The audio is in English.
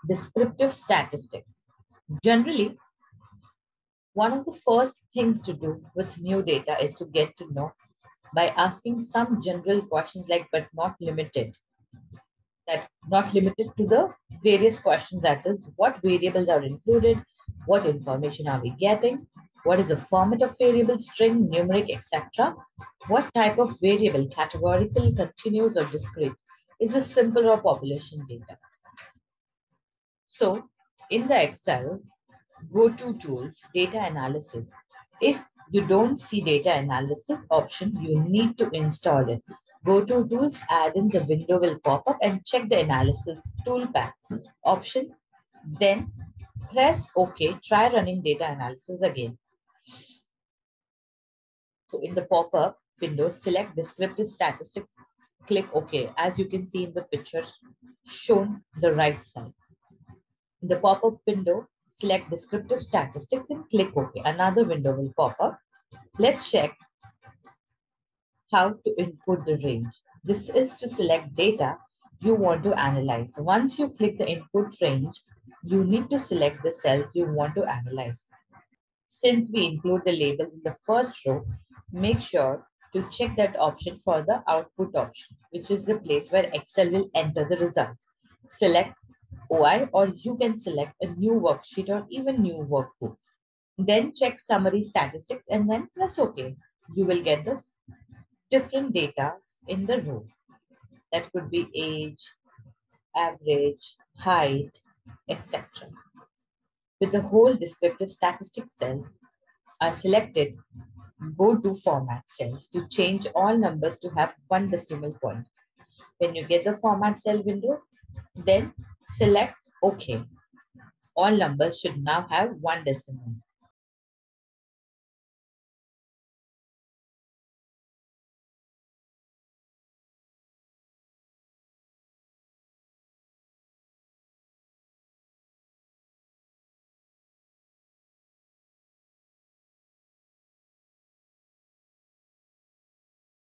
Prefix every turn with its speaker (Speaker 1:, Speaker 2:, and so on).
Speaker 1: Descriptive statistics. Generally, one of the first things to do with new data is to get to know by asking some general questions like but not limited. That not limited to the various questions, that is what variables are included, what information are we getting, what is the format of variable, string, numeric, etc. What type of variable, categorical, continuous or discrete, is a simple or population data. So in the Excel, go to tools, data analysis. If you don't see data analysis option, you need to install it. Go to tools, add-ins, a window will pop up and check the analysis toolpath option. Then press OK, try running data analysis again. So in the pop-up window, select descriptive statistics, click OK. As you can see in the picture shown the right side. In the pop-up window, select descriptive statistics and click OK. Another window will pop up. Let's check how to input the range. This is to select data you want to analyze. Once you click the input range, you need to select the cells you want to analyze. Since we include the labels in the first row, make sure to check that option for the output option, which is the place where Excel will enter the results. Select OI, or you can select a new worksheet or even new workbook. Then check summary statistics and then press OK. You will get the different data in the row. That could be age, average, height, etc. With the whole descriptive statistics cells are selected, go to format cells to change all numbers to have one decimal point. When you get the format cell window, then select OK. All numbers should now have one decimal.